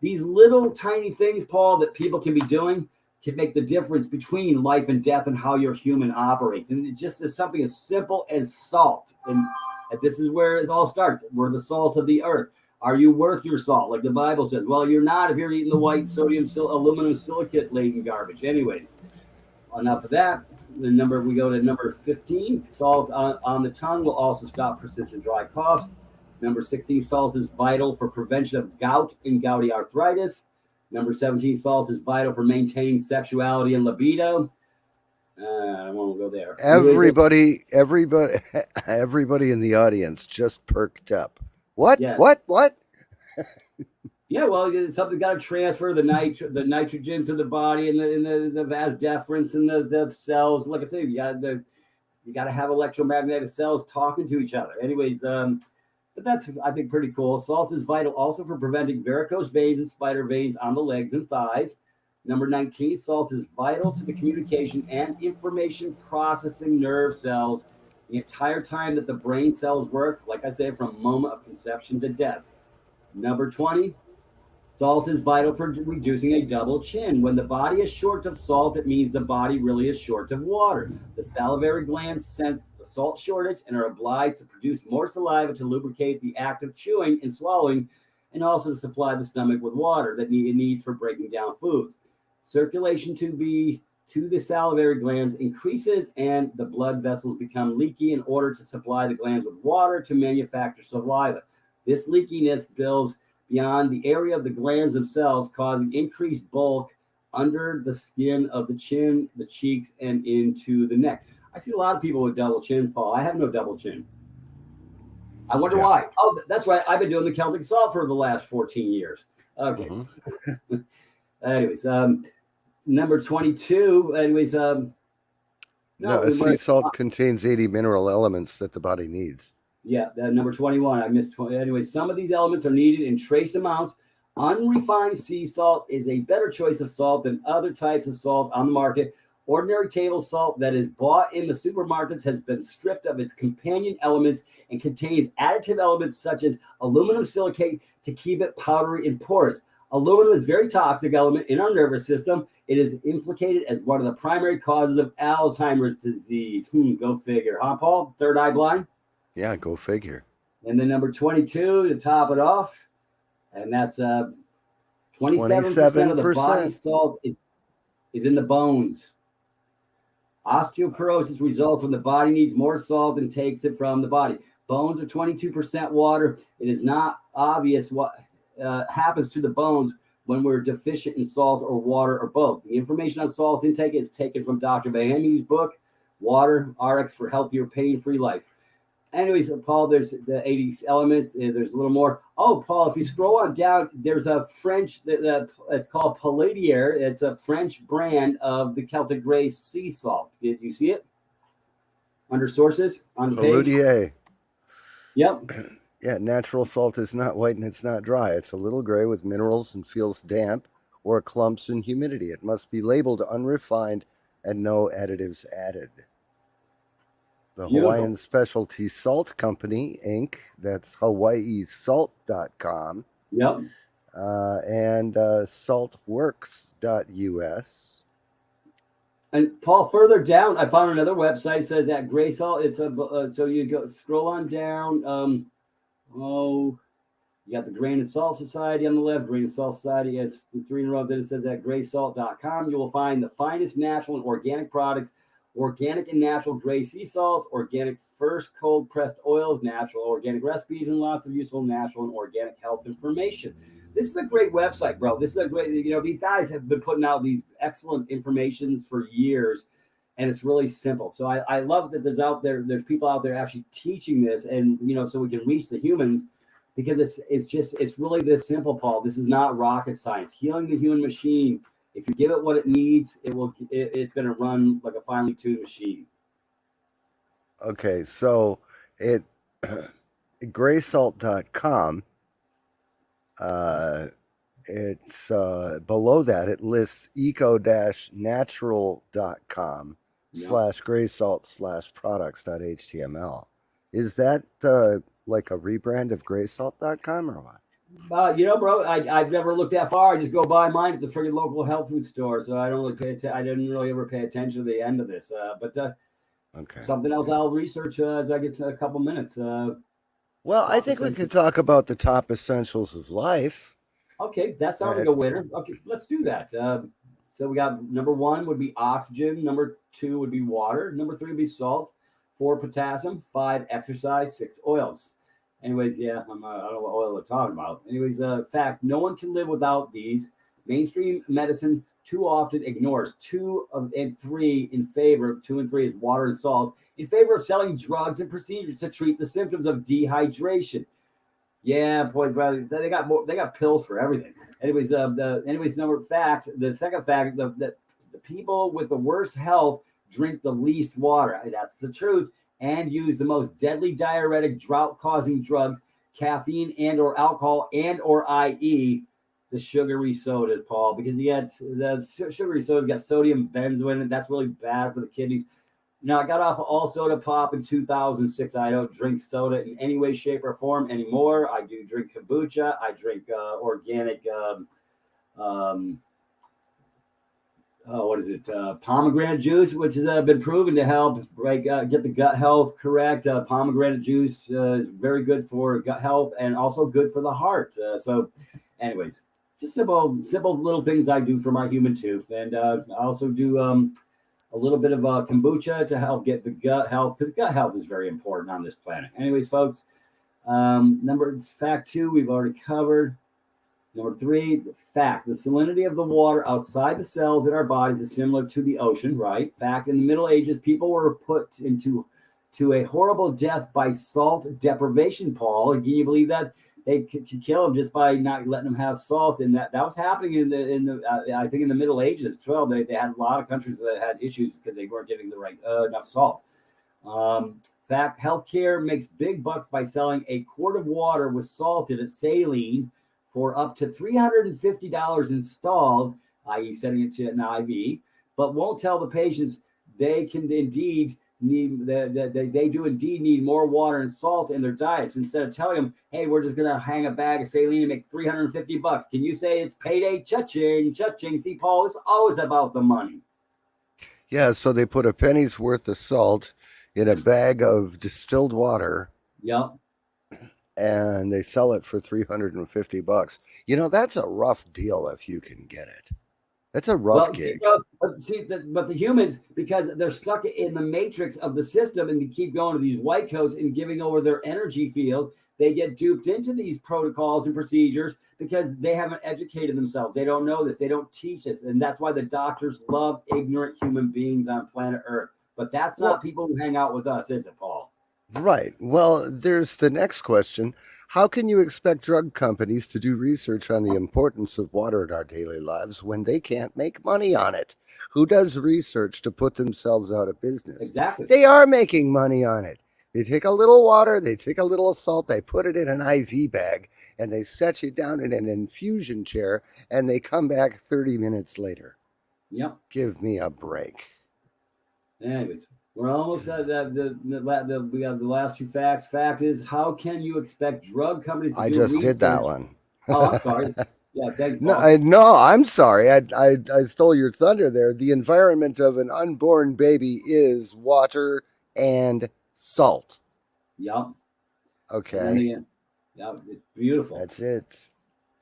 these little tiny things, Paul, that people can be doing can make the difference between life and death and how your human operates. And it just is something as simple as salt. And this is where it all starts. We're the salt of the earth. Are you worth your salt? Like the Bible says. Well, you're not if you're eating the white aluminum silicate laden garbage. Anyways, enough of that. We go to number 15. Salt on the tongue will also stop persistent dry coughs. Number 16, salt is vital for prevention of gout and gouty arthritis. Number 17, salt is vital for maintaining sexuality and libido. I won't go there. Everybody in the audience just perked up. What? Yes. What? Yeah, well, something got to transfer the nitrogen to the body and the vas deferens and the cells. Like I said, you got to have electromagnetic cells talking to each other. Anyways, but that's, I think, pretty cool. Salt is vital also for preventing varicose veins and spider veins on the legs and thighs. Number 19, salt is vital to the communication and information processing nerve cells the entire time that the brain cells work, like I said, from moment of conception to death. Number 20, Salt is vital for reducing a double chin. When the body is short of salt, it means the body really is short of water. The salivary glands sense the salt shortage and are obliged to produce more saliva to lubricate the act of chewing and swallowing, and also to supply the stomach with water that it needs for breaking down foods. Circulation to the salivary glands increases and the blood vessels become leaky in order to supply the glands with water to manufacture saliva. This leakiness builds beyond the area of the glands themselves, causing increased bulk under the skin of the chin, the cheeks, and into the neck. I see a lot of people with double chins, Paul. I have no double chin. I wonder why. Oh, that's right. I've been doing the Celtic salt for the last 14 years. Okay. Mm-hmm. Anyways, number 22. Anyways, sea salt contains 80 mineral elements that the body needs. Yeah, number 21. I missed 20. Anyway, some of these elements are needed in trace amounts. Unrefined sea salt is a better choice of salt than other types of salt on the market. Ordinary table salt that is bought in the supermarkets has been stripped of its companion elements and contains additive elements such as aluminum silicate to keep it powdery and porous. Aluminum is a very toxic element in our nervous system. It is implicated as one of the primary causes of Alzheimer's disease. Go figure. Huh, Paul? Third eye blind? Yeah, go figure. And then number 22 to top it off, and that's 27% of the body salt is in the bones. Osteoporosis results when the body needs more salt and takes it from the body. Bones are 22% water. It is not obvious what happens to the bones when we're deficient in salt or water or both. The information on salt intake is taken from Dr. Bahami's book, Water, RX for Healthier, Pain-Free Life. Anyways, Paul, there's the 80 elements. There's a little more. Oh, Paul, if you scroll on down, there's a French, it's called Palladier. It's a French brand of the Celtic Gray sea salt. Did you see it? Under sources on the page? Yep. Yeah, natural salt is not white and it's not dry. It's a little gray with minerals and feels damp or clumps in humidity. It must be labeled unrefined and no additives added. The Hawaiian Specialty Salt Company, Inc., that's hawaiisalt.com. Yep. And saltworks.us. And Paul, further down, I found another website that says that gray salt. It's so you go scroll on down. You got the Grain and Salt Society on the left. Grain and Salt Society. It's 3 in a row. Then it says that graysalt.com. You will find the finest natural and organic products. Organic and natural gray sea salts, organic first cold pressed oils, natural organic recipes, and lots of useful natural and organic health information. This is a great website, bro. This is a great, these guys have been putting out these excellent informations for years, and it's really simple. So I love that there's people out there actually teaching this, and, so we can reach the humans, because it's really this simple, Paul. This is not rocket science. Healing the human machine. If you give it what it needs, it's going to run like a finely tuned machine. Okay, so graysalt.com, it's below that, it lists eco-natural.com /graysalt/products.html. Is that like a rebrand of graysalt.com or what? Bro, I've never looked that far. I just go by mine at the friggin' local health food store, so I don't really I didn't really ever pay attention to the end of this. Okay, something else I'll research as I get a couple minutes. Well, I think we could talk about the top essentials of life. Okay, that sounds like a winner. Okay, let's do that. So we got number 1 would be oxygen. Number 2 would be water. Number 3 would be salt. 4, potassium. 5, exercise. 6, oils. Anyways, yeah, I don't know what oil we're talking about. Anyways, fact, no one can live without these. Mainstream medicine too often ignores 2 and 3 in favor. 2 and 3 is water and salt in favor of selling drugs and procedures to treat the symptoms of dehydration. Yeah, boy, brother, they got pills for everything. Anyways, the second fact, the people with the worst health drink the least water. That's the truth. And use the most deadly diuretic, drought-causing drugs, caffeine and or alcohol and or i.e. the sugary sodas, Paul, because the sugary sodas got sodium benzoate in it. That's really bad for the kidneys. Now, I got off of all soda pop in 2006. I don't drink soda in any way, shape, or form anymore. I do drink kombucha. I drink organic, um, what is it? Pomegranate juice, which has been proven to help get the gut health correct. Pomegranate juice is very good for gut health and also good for the heart. Anyways, just simple little things I do for my human too. And I also do a little bit of kombucha to help get the gut health, because gut health is very important on this planet. Anyways, folks, fact 2, we've already covered. Number 3, the fact: the salinity of the water outside the cells in our bodies is similar to the ocean, right? Fact: in the Middle Ages, people were put into a horrible death by salt deprivation, Paul. And can you believe that? They could kill them just by not letting them have salt, and that was happening in the I think in the Middle Ages as well. They had a lot of countries that had issues because they weren't getting the right enough salt. Fact: healthcare makes big bucks by selling a quart of water with salted and saline for up to $350 installed, i.e., setting it to an IV, but won't tell the patients they can indeed they do indeed need more water and salt in their diets, instead of telling them, hey, we're just going to hang a bag of saline and make $350. Can you say it's payday? Cha-ching, cha-ching. See, Paul, it's always about the money. Yeah, so they put a penny's worth of salt in a bag of distilled water. Yep. And they sell it for $350. That's a rough deal if you can get it. That's a rough gig. But the humans, because they're stuck in the matrix of the system and they keep going to these white coats and giving over their energy field, they get duped into these protocols and procedures because they haven't educated themselves. They don't know this. They don't teach this. And that's why the doctors love ignorant human beings on planet Earth. But that's not people who hang out with us, is it, Paul? Right. Well, there's the next question. How can you expect drug companies to do research on the importance of water in our daily lives when they can't make money on it? Who does research to put themselves out of business? Exactly. They are making money on it. They take a little water, they take a little salt, they put it in an IV bag, and they set you down in an infusion chair, and they come back 30 minutes later. Yep. Give me a break. Anyways, we're almost at we have the last 2 facts. Fact is, how can you expect drug companies to I do just research? did that one. Oh, I'm sorry. Yeah, thank you. No, I'm sorry. I stole your thunder there. The environment of an unborn baby is water and salt. Yep. Okay. Yeah, it's beautiful. That's it.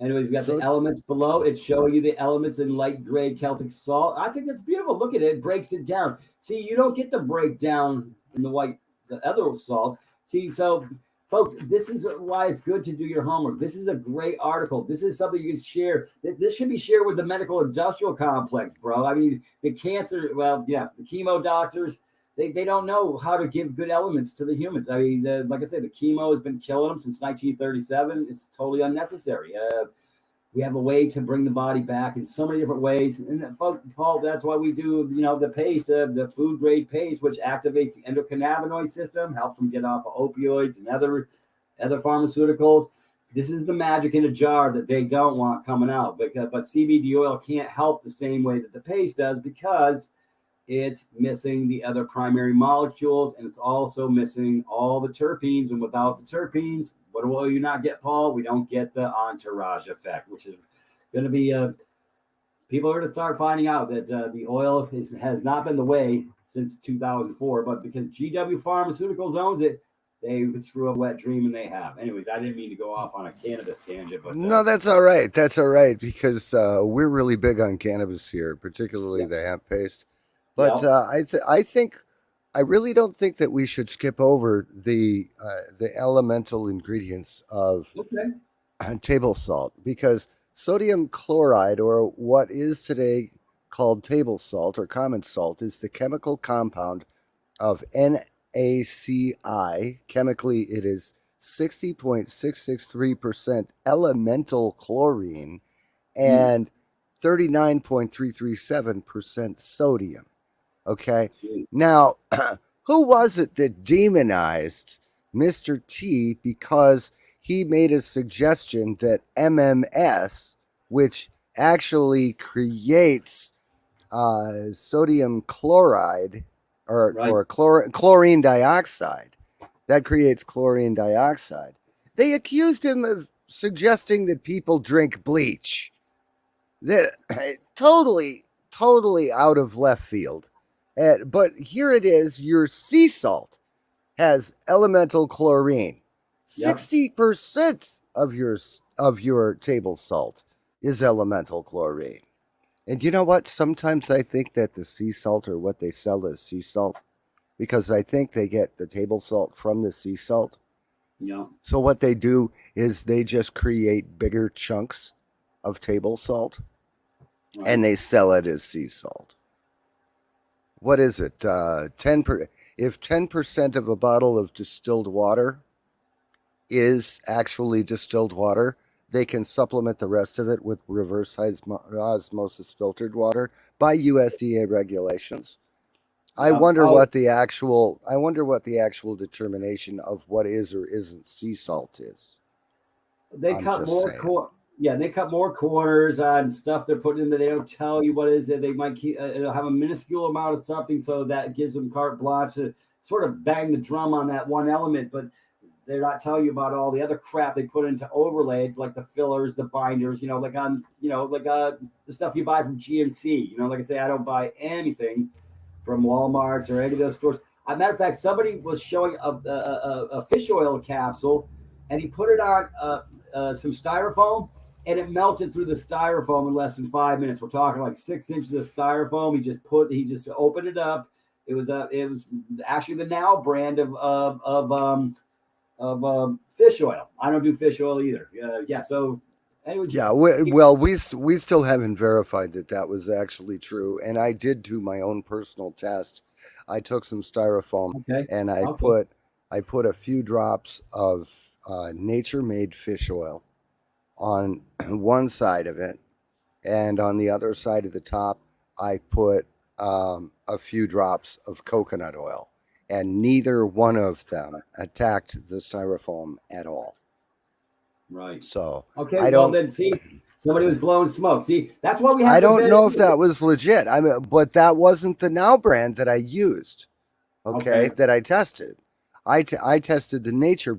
Anyways, we got the elements below. It's showing you the elements in light gray Celtic salt. I think that's beautiful. Look at it. It breaks it down. See, you don't get the breakdown in the other salt. See, so folks, this is why it's good to do your homework. This is a great article. This is something you can share. This should be shared with the medical industrial complex, bro. I mean, the chemo doctors, they don't know how to give good elements to the humans. I mean, like I said, the chemo has been killing them since 1937. It's totally unnecessary. We have a way to bring the body back in so many different ways. And Paul, that's why we do, the paste, the food grade paste, which activates the endocannabinoid system, helps them get off of opioids and other pharmaceuticals. This is the magic in a jar that they don't want coming out. But CBD oil can't help the same way that the paste does, because it's missing the other primary molecules, and it's also missing all the terpenes. And without the terpenes, what will you not get, Paul? We don't get the entourage effect, which is going to be people are going to start finding out that the oil has not been the way since 2004, but because GW Pharmaceuticals owns it, they would screw up wet dream, and they have. Anyways, I didn't mean to go off on a cannabis tangent, but no, that's all right. That's all right, because we're really big on cannabis here, particularly the hemp paste. But I think I really don't think that we should skip over the elemental ingredients of table salt, because sodium chloride, or what is today called table salt or common salt, is the chemical compound of NaCl. Chemically, it is 60.663% elemental chlorine and 39.337% sodium. Okay. Now, who was it that demonized Mr. T because he made a suggestion that MMS, which actually creates sodium chloride, Right. chlorine dioxide. That creates chlorine dioxide. They accused him of suggesting that people drink bleach. That totally out of left field. But here it is: your sea salt has elemental chlorine. Yep. 60% of your table salt is elemental chlorine. And you know what? Sometimes I think that the sea salt or what they sell is sea salt because I think they get the table salt from the sea salt. Yeah. So what they do is they just create bigger chunks of table salt Right. and they sell it as sea salt. What is it? 10 if 10% of a bottle of distilled water is actually distilled water, they can supplement the rest of it with reverse osmosis filtered water by USDA regulations. I Yep. wonder Oh, what the actual determination of what is or isn't sea salt is. they I'm cut just more saying. yeah, they cut more corners on stuff they're putting in there. They don't tell you what is it. They might keep it'll have a minuscule amount of something, so that gives them carte blanche to sort of bang the drum on that one element, but they're not telling you about all the other crap they put into overlay, like the fillers, the binders, the stuff you buy from GNC. Like I say, I don't buy anything from Walmart or any of those stores. As a matter of fact, somebody was showing a fish oil capsule, and he put it on some styrofoam, and it melted through the styrofoam in less than 5 minutes. We're talking like 6 inches of styrofoam. He just opened it up. It was actually the Now brand of fish oil. I don't do fish oil either. Yeah. So, anyways, Yeah, we still haven't verified that that was actually true, and I did do my own personal test. I took some styrofoam okay, and okay, I put a few drops of nature made fish oil on one side of it, and on the other side of the top, I put a few drops of coconut oil, and neither one of them attacked the styrofoam at all. right. So Okay, I well don't then, see, somebody was blowing smoke. See, that's why we have I don't preventive. know if that was legit. I mean, but that wasn't the Now brand that I used. Okay, Okay, that I tested. I tested the Nature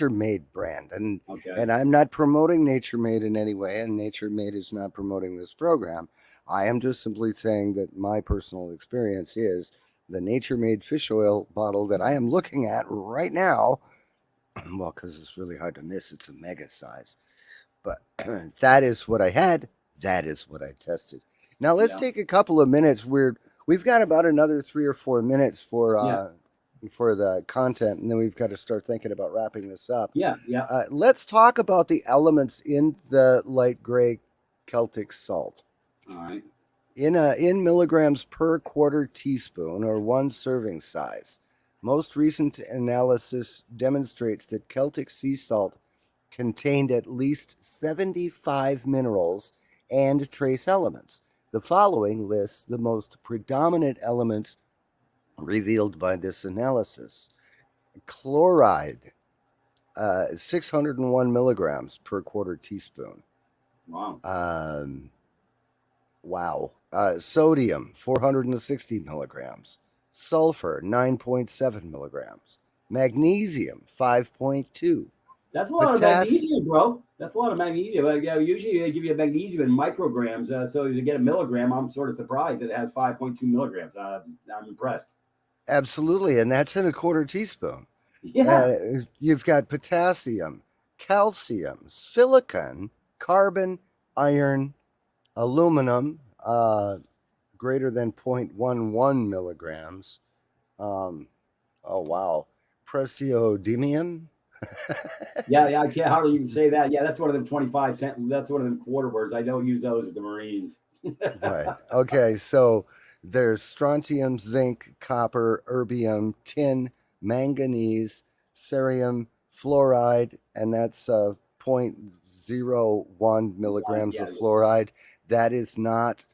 Made brand, okay, and I'm not promoting Nature Made in any way, and Nature Made is not promoting this program. I am just simply saying that my personal experience is the Nature Made fish oil bottle that I am looking at right now. Well, because it's really hard to miss. It's a mega size. But that is what I had. That is what I tested. Now let's yeah, take a couple of minutes. We've got about another 3 or 4 minutes yeah, for the content, and then we've got to start thinking about wrapping this up. yeah, yeah. Let's talk about the elements in the light gray Celtic salt. All right. In milligrams per quarter teaspoon or one serving size. Most recent analysis demonstrates that Celtic sea salt contained at least 75 minerals and trace elements. The following lists the most predominant elements revealed by this analysis. Chloride, 601 milligrams per quarter teaspoon. Wow. Wow. Sodium, 460 milligrams. Sulfur, 9.7 milligrams. Magnesium, 5.2. That's a lot of Potassium. magnesium, bro. That's a lot of magnesium. Yeah, usually they give you a magnesium in micrograms. So to get a milligram, I'm sort of surprised that it has 5.2 milligrams. I'm impressed. Absolutely, and that's in a quarter teaspoon. Yeah. You've got potassium, calcium, silicon, carbon, iron, aluminum, greater than 0.11 milligrams. Oh, wow. Praseodymium. Yeah. I can't hardly even say that. Yeah, that's one of them 25 cent. That's one of them quarter words. I don't use those at the Marines. Right. Okay, so there's strontium, zinc, copper, erbium, tin, manganese, cerium, fluoride, and that's 0.01 One, milligrams yeah, of fluoride. That is not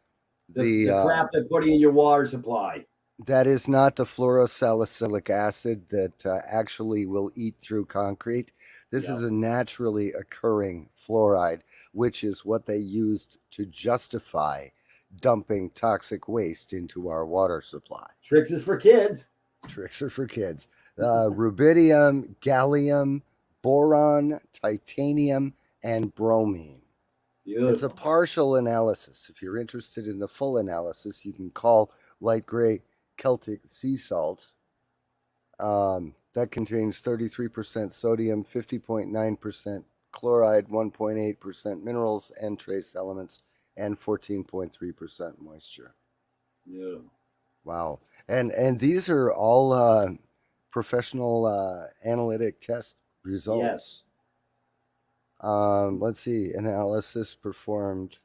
the the crap they're putting in your water supply. fluorosalicylic acid that actually will eat through concrete. This Yeah. is a naturally occurring fluoride, which is what they used to justify dumping toxic waste into our water supply. Tricks is for kids. Tricks are for kids. Rubidium, gallium, boron, titanium, and bromine. Beautiful. It's a partial analysis. If you're interested in the full analysis, you can call light gray Celtic sea salt. That contains 33% sodium, 50.9% chloride, 1.8% minerals and trace elements, and 14.3% moisture. Yeah. Wow. And these are all professional analytic test results. Yes. Let's see. Analysis performed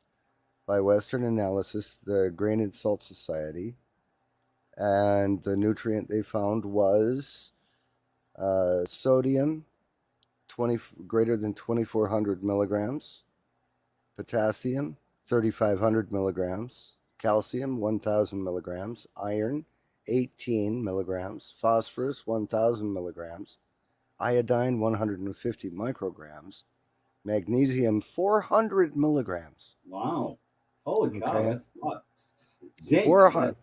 by Western Analysis, the Grain and Salt Society. And the nutrient they found was sodium, greater than 2,400 milligrams, potassium, 3,500 milligrams, calcium, 1,000 milligrams, iron, 18 milligrams, phosphorus, 1,000 milligrams, iodine, 150 micrograms, magnesium, 400 milligrams. Wow. Holy cow, Okay. that's nuts. Zinc. 400,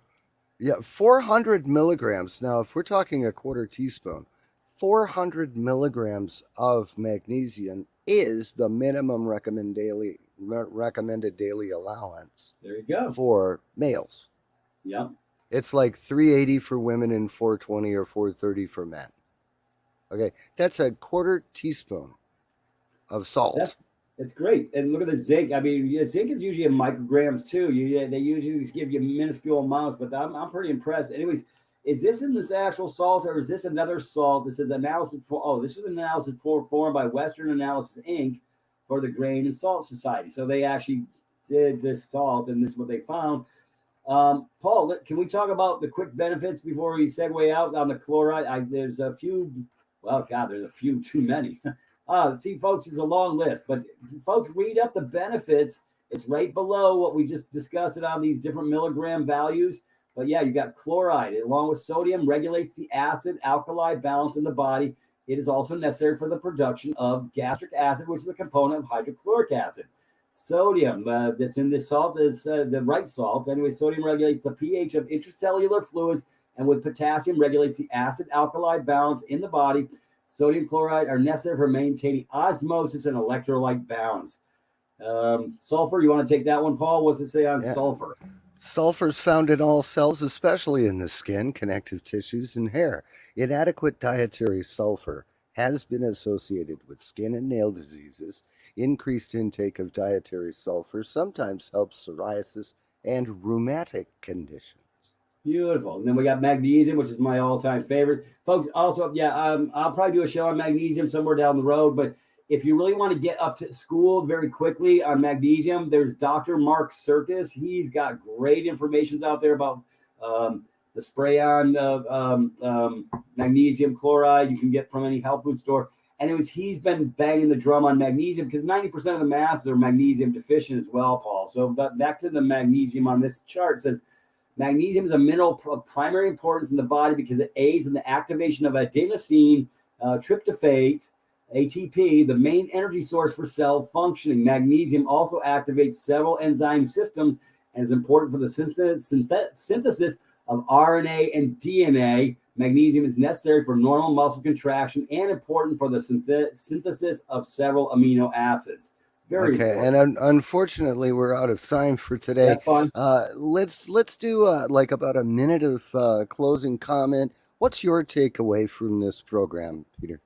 400 milligrams. Now, if we're talking a quarter teaspoon, 400 milligrams of magnesium is the minimum recommended daily allowance There you go. for males. Yep. It's like 380 for women and 420 or 430 for men. Okay, that's a quarter teaspoon of salt. It's great. And look at the zinc. I mean, zinc is usually in micrograms too. They usually just give you minuscule amounts, but I'm pretty impressed. Anyways, is this in this actual salt or is this another salt? This is analysis for, this was an analysis performed by Western Analysis Inc. for the Grain and Salt Society. So they actually did this salt and this is what they found. Paul, can we talk about the quick benefits before we segue out on the chloride? There's a few, there's a few too many. See, folks, it's a long list, but folks, read up the benefits. It's right below what we just discussed on these different milligram values. But yeah, you got chloride, along with sodium, regulates the acid alkali balance in the body. It is also necessary for the production of gastric acid, which is a component of hydrochloric acid. Sodium that's in this salt is the right salt. Anyway, sodium regulates the pH of intracellular fluids, and with potassium regulates the acid alkali balance in the body. Sodium chloride are necessary for maintaining osmosis and electrolyte balance. Sulfur, you want to take that one, Paul? What's it say on sulfur? Sulfur is found in all cells, especially in the skin, connective tissues, and hair. Inadequate dietary sulfur has been associated with skin and nail diseases. Increased intake of dietary sulfur sometimes helps psoriasis and rheumatic conditions. Beautiful. And then we got magnesium, which is my all-time favorite. Folks, also, I'll probably do a show on magnesium somewhere down the road, but if you really want to get up to school very quickly on magnesium, there's Dr. Mark Circus. He's got great information out there about the spray-on magnesium chloride you can get from any health food store. Anyways, he's been banging the drum on magnesium because 90% of the masses are magnesium deficient as well, Paul. So back to the magnesium on this chart. It says, magnesium is a mineral of primary importance in the body because it aids in the activation of adenosine tryptophan, ATP, the main energy source for cell functioning. Magnesium also activates several enzyme systems and is important for the synthesis of RNA and DNA. Magnesium is necessary for normal muscle contraction and important for the synthesis of several amino acids. Very important. And unfortunately, we're out of time for today. That's fine. Let's do like about a minute of closing comment. What's your takeaway from this program, Peter?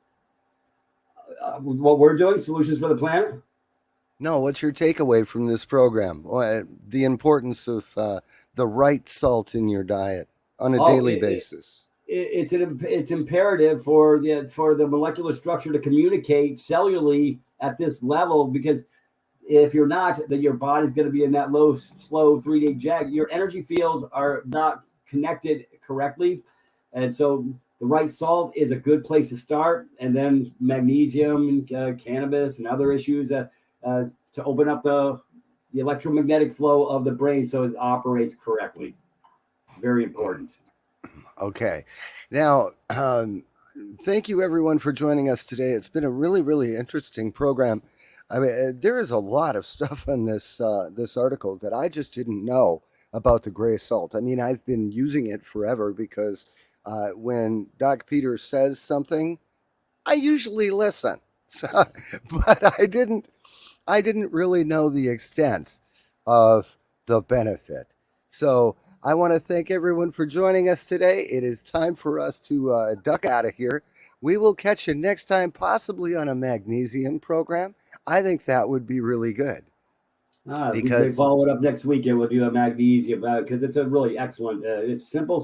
What we're doing, Solutions for the Planet? No, what's your takeaway from this program? The importance of the right salt in your diet on a daily basis. It's imperative for the molecular structure to communicate cellularly at this level, because if you're not, then your body's going to be in that low, slow 3-day jag. Your energy fields are not connected correctly, and so the right salt is a good place to start, and then magnesium, cannabis, and other issues to open up the electromagnetic flow of the brain so it operates correctly. Very important. Okay. Now, thank you everyone for joining us today. It's been a really, really interesting program. I mean, there is a lot of stuff in this article that I just didn't know about the gray salt. I mean, I've been using it forever because when Doc Peter says something, I usually listen. So, but I didn't really know the extent of the benefit. So I want to thank everyone for joining us today. It is time for us to duck out of here. We will catch you next time, possibly on a magnesium program. I think that would be really good. We can Because follow it up next week and we'll do a magnesium because it's a really excellent. It's simple.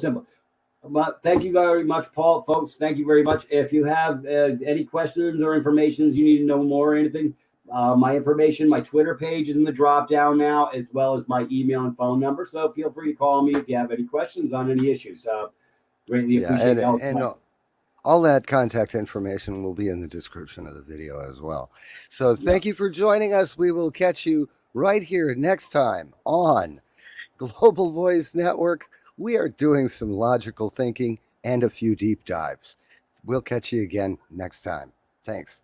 Thank you very much, Paul. Folks, thank you very much. If you have any questions or information you need to know more or anything, my information, my Twitter page is in the drop down now, as well as my email and phone number. So feel free to call me if you have any questions on any issues. Greatly appreciate it. and all that contact information will be in the description of the video as well. So thank you for joining us. We will catch you right here next time on Global Voice Network. We are doing some logical thinking and a few deep dives. We'll catch you again next time. Thanks.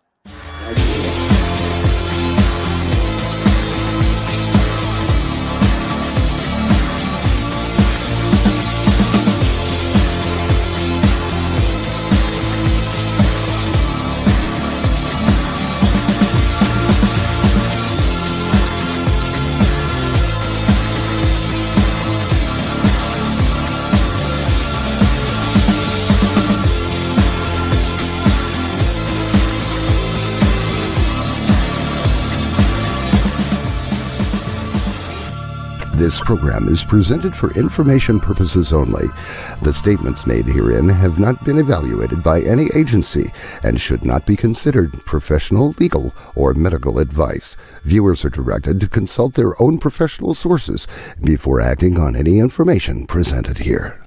This program is presented for information purposes only. The statements made herein have not been evaluated by any agency and should not be considered professional, legal, or medical advice. Viewers are directed to consult their own professional sources before acting on any information presented here.